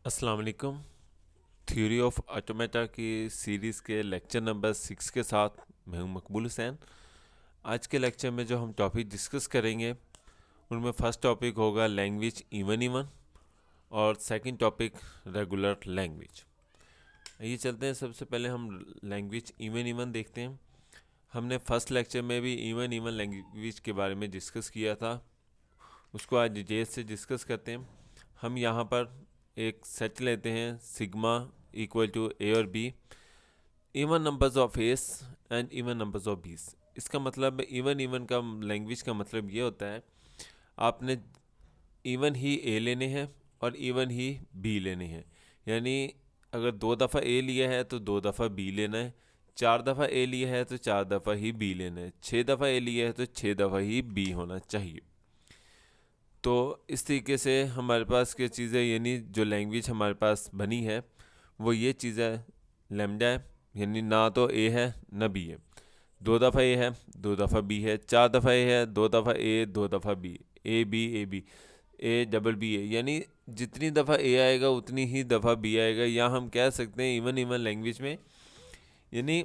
अस्सलाम वालेकुम। Theory of automata की सीरीज़ के लेक्चर नंबर 6 के साथ मैं हूं मकबूल हुसैन। आज के लेक्चर में जो हम टॉपिक डिस्कस करेंगे उनमें फ़र्स्ट टॉपिक होगा लैंग्वेज इवन इवन और सेकंड टॉपिक रेगुलर लैंग्वेज। ये चलते हैं, सबसे पहले हम लैंग्वेज इवन इवन देखते हैं। हमने फर्स्ट लेक्चर में भी इवन इवन लैंग्वेज के बारे में डिस्कस किया था, उसको आज डिटेल से डिस्कस करते हैं। हम यहाँ पर एक सेट लेते हैं सिग्मा इक्वल टू ए और b, even numbers of a's and even numbers of b's. इसका मतलब इवन इवन का लैंग्वेज का मतलब ये होता है आपने इवन ही ए लेने हैं और इवन ही बी लेने हैं। यानी अगर 2 दफ़ा ए लिया है तो 2 दफ़ा बी लेना है, 4 दफ़ा ए लिया है तो 4 दफ़ा ही बी लेना है, 6 दफ़ा ए लिया है तो 6 दफ़ा ही बी होना चाहिए। तो इस तरीके से हमारे पास क्या चीज़ें, यानी जो लैंग्वेज हमारे पास बनी है वो ये चीज़ है लैम्डा है, यानी ना तो ए है ना बी है। 2 दफ़ा ए है, 2 दफ़ा बी है, 4 दफ़ा ए है, 2 दफ़ा ए, 2 दफ़ा B, A B A B, A double B A, यानी जितनी दफ़ा ए आएगा उतनी ही दफ़ा बी आएगा। या हम कह सकते हैं इवन इवन लैंग्वेज में, यानी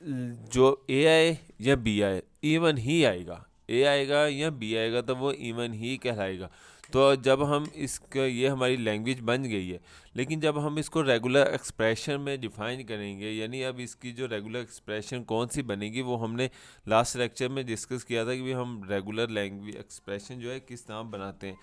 जो ए आए या बी आए इवन ही आएगा, ए आएगा या बी आएगा तो वो इवन ही कहलाएगा। तो जब हम इसका, ये हमारी लैंग्वेज बन गई है, लेकिन जब हम इसको रेगुलर एक्सप्रेशन में डिफ़ाइन करेंगे, यानी अब इसकी जो रेगुलर एक्सप्रेशन कौन सी बनेगी वो हमने लास्ट लेक्चर में डिस्कस किया था कि भी हम रेगुलर लैंग्वेज एक्सप्रेशन जो है किस तरह बनाते हैं।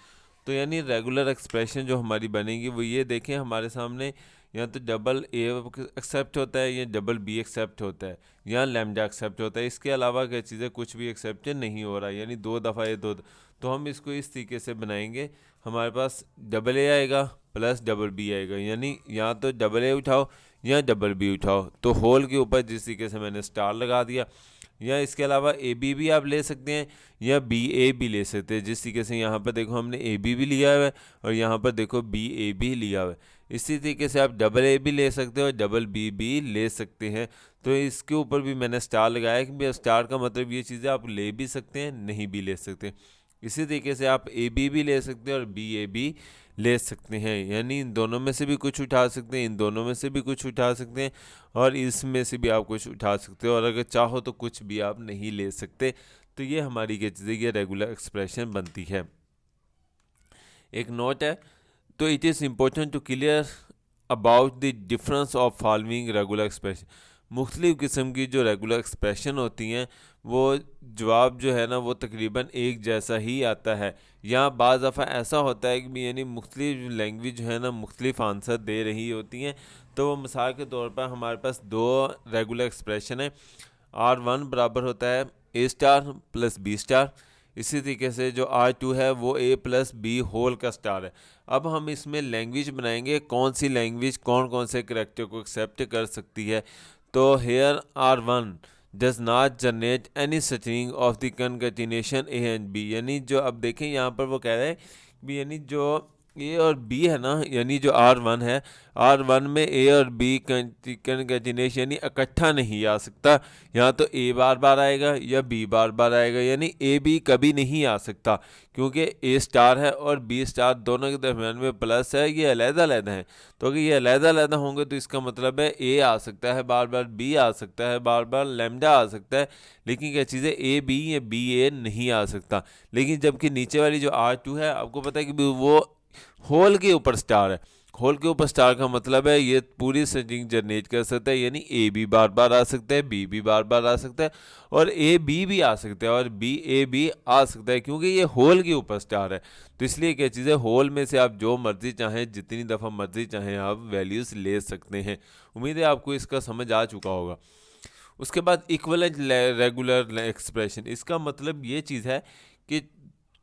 तो यानी रेगुलर एक्सप्रेशन जो हमारी बनेगी वो ये देखें हमारे सामने, या तो डबल ए एक्सेप्ट होता है या डबल बी एक्सेप्ट होता है या लैम्डा एक्सेप्ट होता है। इसके अलावा क्या चीज़ें कुछ भी एक्सेप्ट नहीं हो रहा, यानी 2 दफ़ा ए तो हम इसको इस तरीके से बनाएंगे, हमारे पास डबल ए आएगा प्लस डबल बी आएगा, यानी या तो डबल ए उठाओ या डबल बी उठाओ। तो होल के ऊपर जिस तरीके से मैंने स्टार लगा दिया, या इसके अलावा ए बी भी आप ले सकते हैं या बी ए भी ले सकते हैं। जिस तरीके से यहाँ पर देखो हमने ए बी भी लिया हुआ है और यहाँ पर देखो बी ए भी लिया हुआ है। इसी तरीके से आप डबल ए भी ले सकते हो और डबल बी भी ले सकते हैं। तो इसके ऊपर भी मैंने स्टार लगाया कि स्टार का मतलब ये चीज़ें आप ले भी सकते हैं नहीं भी ले सकते। इसी तरीके से आप ए बी भी ले सकते हैं और बी ए भी ले सकते हैं, यानी इन दोनों में से भी कुछ उठा सकते हैं, इन दोनों में से भी कुछ उठा सकते हैं और इसमें से भी आप कुछ उठा सकते हो, और अगर चाहो तो कुछ भी आप नहीं ले सकते। तो ये हमारी क्या चीज़ें, ये रेगुलर एक्सप्रेशन बनती है। एक नोट है, तो it is important to clear about the difference of following regular expression. मुख्तलिफ़ किस्म की जो रेगुलर एक्सप्रेशन होती हैं वो जवाब जो है ना वो तकरीबन एक जैसा ही आता है। या बाज़ दफ़ा ऐसा होता है कि यानी मुख्तलिफ लैंग्वेज जो है ना मुख्तलिफ आंसर दे रही होती हैं। तो वो मिसाल के तौर पर हमारे पास 2 रेगुलर एक्सप्रेशन है, R1 बराबर होता है ए स्टार प्लस बी स्टार। इसी तरीके से जो R2 है वो ए प्लस बी होल का स्टार है। अब हम इसमें लैंग्वेज बनाएंगे, कौन सी लैंग्वेज कौन कौन से करेक्टर को एक्सेप्ट कर सकती है। तो here R1 does not generate any string of the concatenation A and B, यानी जो अब देखें यहाँ पर वो कह रहे हैं भी, यानी जो ए और बी है ना, यानी जो R1 है, R1 में ए और बी कंकेटिनेशन यानी इकट्ठा नहीं आ सकता। यहाँ तो ए बार बार आएगा या बी बार बार आएगा, यानी ए बी कभी नहीं आ सकता क्योंकि ए स्टार है और बी स्टार दोनों के दरमियान में प्लस है, ये अलग-अलग हैं। तो अगर ये अलग-अलग होंगे तो इसका मतलब है ए आ सकता है बार बार, बी आ सकता है बार बार, लैम्डा आ सकता है, लेकिन क्या चीज़ है ए बी या बी ए नहीं आ सकता। लेकिन जबकि नीचे वाली जो R2 है, आपको पता है कि वो होल के ऊपर स्टार है। होल के ऊपर स्टार का मतलब है ये पूरी स्ट्रिंग जनरेट कर सकता है, यानी ए बी बार बार आ सकता है, बी भी बार बार आ सकता है और ए बी भी आ सकता है और बी ए भी आ सकता है, क्योंकि ये होल के ऊपर स्टार है। तो इसलिए क्या चीज़ है, होल में से आप जो मर्जी चाहें, जितनी दफ़ा मर्जी चाहें आप वैल्यूज़ ले सकते हैं। उम्मीद है आपको इसका समझ आ चुका होगा। उसके बाद इक्वलेंट रेगुलर एक्सप्रेशन, इसका मतलब ये चीज़ है कि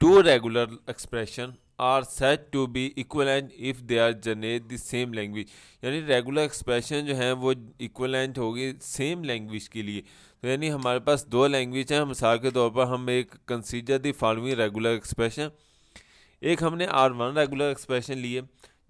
2 regular expression are set to be equivalent if they are generate the same language, यानी रेगुलर एक्सप्रेशन जो है वो इक्वलेंट होगी सेम लैंग्वेज के लिए। तो यानी हमारे पास 2 लैंग्वेज हैं, मिसाल के तौर पर हम एक consider the following regular expression. एक हमने R1 रेगुलर एक्सप्रेशन लिए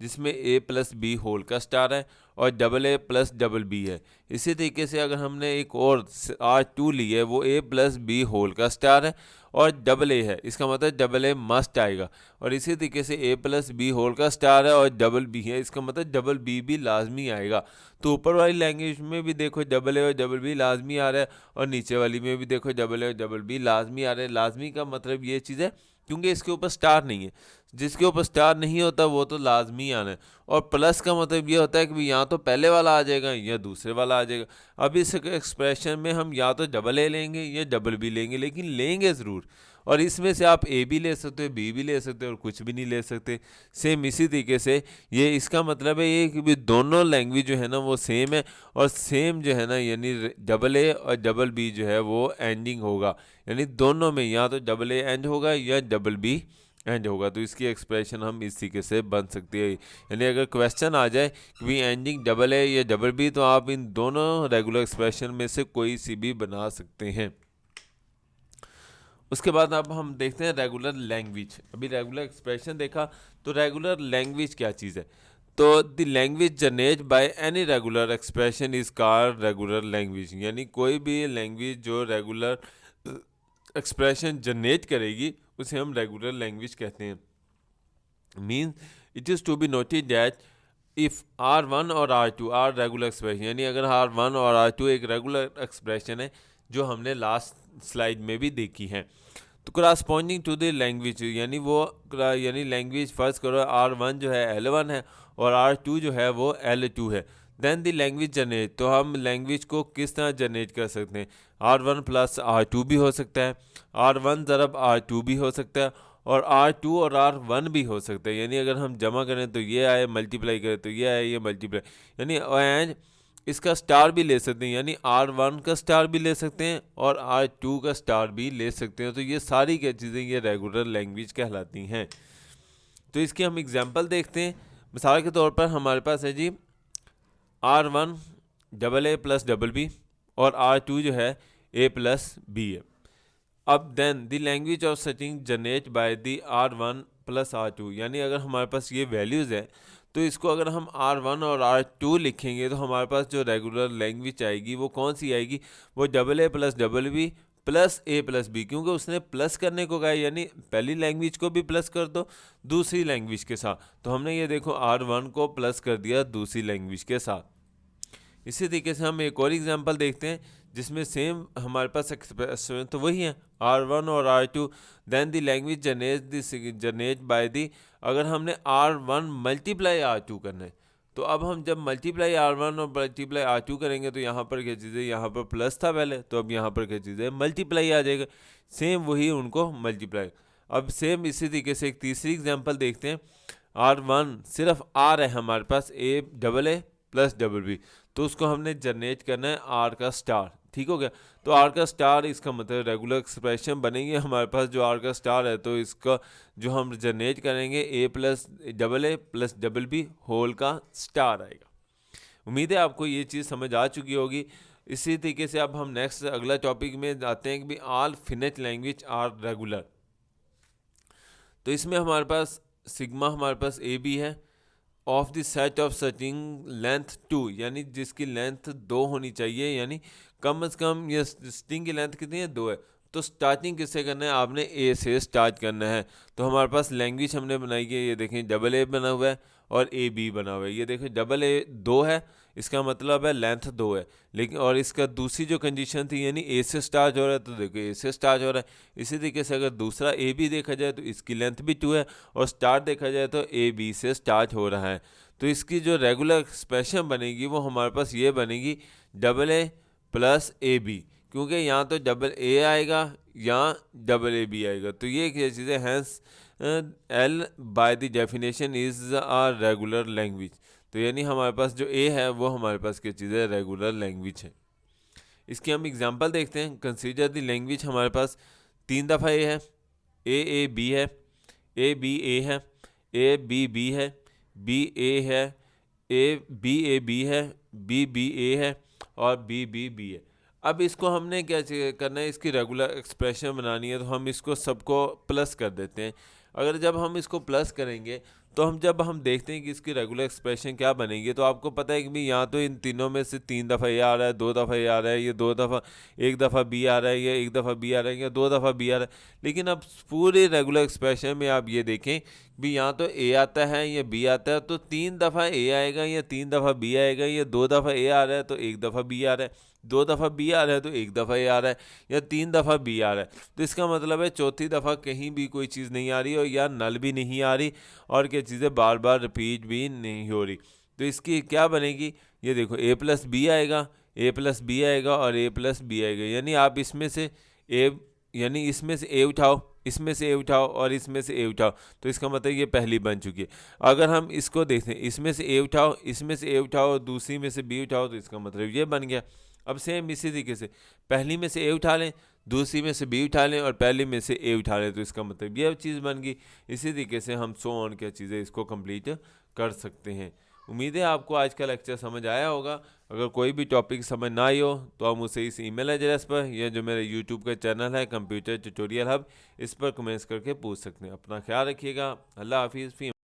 जिसमें ए प्लस बी होल का स्टार है और double A plus double B है। इसी तरीके से अगर हमने एक और R2 ली है, वो ए प्लस बी होल का स्टार है और डबल ए है, इसका मतलब डबल ए मस्ट आएगा। और इसी तरीके से ए प्लस बी होल का स्टार है और डबल बी है, इसका मतलब डबल बी भी लाजमी आएगा। तो ऊपर वाली लैंग्वेज में भी देखो डबल ए और डबल बी लाजमी आ रहा है और नीचे वाली में भी देखो डबल ए और डबल बी लाजमी आ रहे हैं। लाजमी का मतलब ये चीज़ है क्योंकि इसके ऊपर स्टार नहीं है, जिसके ऊपर स्टार नहीं होता वो तो लाजमी आना है। और प्लस का मतलब ये होता है कि या तो पहले वाला आ जाएगा या दूसरे वाला आ जाएगा। अब इस एक्सप्रेशन में हम या तो डबल ए लेंगे या डबल बी लेंगे, लेकिन लेंगे ज़रूर। और इसमें से आप ए भी ले सकते हो, बी भी ले सकते हो और कुछ भी नहीं ले सकते। सेम इसी तरीके से ये इसका मतलब है ये कि भी दोनों लैंग्वेज जो है ना वो सेम है और सेम जो है ना, यानी डबल ए और डबल बी जो है वो एंडिंग होगा, यानी दोनों में या तो डबल ए एंड होगा या डबल बी एंड होगा। तो इसकी एक्सप्रेशन हम इस तरीके से बन सकती है। यानी अगर क्वेश्चन आ जाए कि भी एंडिंग डबल ए या डबल बी, तो आप इन दोनों रेगुलर एक्सप्रेशन में से कोई सी भी बना सकते हैं। उसके बाद अब हम देखते हैं रेगुलर लैंग्वेज। अभी रेगुलर एक्सप्रेशन देखा, तो रेगुलर लैंग्वेज क्या चीज़ है। तो the language generate by any regular expression is called regular language. यानी कोई भी लैंग्वेज जो रेगुलर एक्सप्रेशन जनरेट करेगी उसे हम रेगुलर लैंग्वेज कहते हैं। Mean it is to be noted that if R1 और R2 आर रेगुलर एक्सप्रेशन, यानी अगर R1 और R2 एक रेगुलर एक्सप्रेशन है जो हमने लास्ट स्लाइड में भी देखी है, तो क्रॉसपॉन्डिंग टू द लैंग्वेज, यानी वो यानी लैंग्वेज फर्स्ट करो R1 जो है L1 है और R2 जो है वो L2 है। देन द लैंग्वेज जनरेट, तो हम लैंग्वेज को किस तरह जनरेट कर सकते हैं। R1 प्लस R2 भी हो सकता है, R1 ज़रब R2 भी हो सकता है और R2 और R1 भी हो सकता है। यानी अगर हम जमा करें तो ये आए, मल्टीप्लाई करें तो ये आए, ये मल्टीप्लाई, यानी एंड इसका स्टार भी ले सकते हैं, यानी R1 का स्टार भी ले सकते हैं और R2 का स्टार भी ले सकते हैं। तो ये सारी क्या चीज़ें ये रेगुलर लैंग्वेज कहलाती हैं। तो इसकी हम एग्जांपल देखते हैं। मिसाल के तौर पर हमारे पास है जी R1 double A plus double B और R2 जो है ए प्लस बी है। अब then the language of setting generate by the R1 plus R2, यानी अगर हमारे पास ये वैल्यूज़ है तो इसको अगर हम R1 और R2 लिखेंगे तो हमारे पास जो रेगुलर लैंग्वेज आएगी वो कौन सी आएगी, वो double A plus double B plus A plus B, क्योंकि उसने प्लस करने को कहा, यानी पहली लैंग्वेज को भी प्लस कर दो दूसरी लैंग्वेज के साथ। तो हमने ये देखो R1 को प्लस कर दिया दूसरी लैंग्वेज के साथ। इसी तरीके से हम एक और एग्जांपल देखते हैं जिसमें सेम हमारे पास एक्सप्रेशन तो वही है R1 और R2। Then the language generate by the, अगर हमने R1 मल्टीप्लाई R2 करना है तो अब हम जब मल्टीप्लाई R1 और मल्टीप्लाई R2 करेंगे तो यहाँ पर क्या चीज़ है, यहाँ पर प्लस था पहले, तो अब यहाँ पर क्या चीज़ है, मल्टीप्लाई आ जाएगा। सेम वही उनको मल्टीप्लाई। अब सेम इसी तरीके से एक तीसरी एग्जांपल देखते हैं। R1 सिर्फ R है हमारे पास, ए प्लस डबल बी, तो उसको हमने जनरेट करना है R का स्टार। ठीक हो गया। तो R का स्टार, इसका मतलब रेगुलर एक्सप्रेशन बनेंगे हमारे पास जो R का स्टार है, तो इसका जो हम जनरेट करेंगे ए प्लस डबल बी होल का स्टार आएगा। उम्मीद है आपको ये चीज़ समझ आ चुकी होगी। इसी तरीके से अब हम नेक्स्ट अगला टॉपिक में आते हैं कि भी all finite language are regular. तो इसमें हमारे पास सिग्मा हमारे पास ए बी है of the set of string length 2, यानी जिसकी लेंथ 2 होनी चाहिए, यानी कम से कम ये स्ट्रिंग की लेंथ कितनी है, 2 है। तो स्टार्टिंग किससे करना है, आपने ए से स्टार्ट करना है। तो हमारे पास लैंग्वेज हमने बनाई है, ये देखें डबल ए बना हुआ है और ए बी बना हुआ है। ये देखें डबल ए 2 है, इसका मतलब है लेंथ 2 है। लेकिन और इसका दूसरी जो कंडीशन थी यानी ए से स्टार्ट हो रहा है, तो देखो ए से स्टार्ट हो रहा है। इसी तरीके से अगर दूसरा ए बी देखा जाए तो इसकी लेंथ भी 2 है और स्टार्ट देखा जाए तो ए बी से स्टार्ट हो रहा है। तो इसकी जो रेगुलर एक्सप्रेशन बनेगी वो हमारे पास ये बनेगी double A plus A B, क्योंकि यहाँ तो डबल ए आएगा यहाँ डबल ए बी आएगा। तो ये क्या चीज़ है, hence L by the definition is a regular language. तो यानी हमारे पास जो ए है वो हमारे पास क्या चीज़ है, रेगुलर लैंग्वेज है। इसकी हम एग्जांपल देखते हैं। कंसीडर द लैंग्वेज, हमारे पास 3 दफ़ा ए है, ए बी है, ए बी ए है, ए बी बी है, बी ए है, ए बी है, बी ए है और बी बी है। अब इसको हमने क्या करना है, इसकी रेगुलर एक्सप्रेशन बनानी है, तो हम इसको सबको प्लस कर देते हैं। अगर जब हम इसको प्लस करेंगे तो जब हम देखते हैं कि इसकी रेगुलर एक्सप्रेशन क्या बनेगी, तो आपको पता है कि भाई यहाँ तो इन तीनों में से 3 दफ़ा ए आ रहा है, 2 दफ़ा ए आ रहा है, ये 2 दफ़ा, 1 दफ़ा बी आ रहा है, या 1 दफ़ा बी आ रहा है, या 2 दफ़ा बी आ रहा है। लेकिन अब पूरे रेगुलर एक्सप्रेशन में आप ये देखें भी यहाँ तो ए आता है या बी आता है, तो 3 दफ़ा ए आएगा या 3 दफ़ा बी आएगा, या 2 दफ़ा ए आ रहा है तो 1 दफ़ा बी आ रहा है, 2 दफ़ा बी आ रहा है तो 1 दफ़ा ए आ रहा है, या 3 दफ़ा बी आ रहा है। तो इसका मतलब है चौथी दफ़ा कहीं भी कोई चीज़ नहीं आ रही, और या नल भी नहीं आ रही, और क्या चीज़ें बार बार रिपीट भी नहीं हो रही। तो इसकी क्या बनेगी, ये देखो ए प्लस बी आएगा, ए प्लस बी आएगा, और ए प्लस बी आएगा। यानी आप इसमें से ए यानी इसमें से ए उठाओ, इसमें से ए उठाओ, और इसमें से ए उठाओ, तो इसका मतलब ये पहली बन चुकी है। अगर हम इसको देखते हैं, इसमें से ए उठाओ, इसमें से ए उठाओ, दूसरी में से बी उठाओ, तो इसका मतलब ये बन गया। अब सेम इसी तरीके से पहली में से ए उठा लें, दूसरी में से बी उठा लें, और पहली में से ए उठा लें, तो इसका मतलब ये चीज़ बन गई। इसी तरीके से हम सो ऑन क्या चीज़ें इसको कंप्लीट कर सकते हैं। उम्मीद है आपको आज का लेक्चर समझ आया होगा। अगर कोई भी टॉपिक समझ ना आई हो तो आप मुझसे इस ईमेल एड्रेस पर, या जो मेरे यूट्यूब का चैनल है कंप्यूटर ट्यूटोरियल हब, इस पर कमेंट्स करके पूछ सकते हैं। अपना ख्याल रखिएगा। अल्लाह हाफिज़।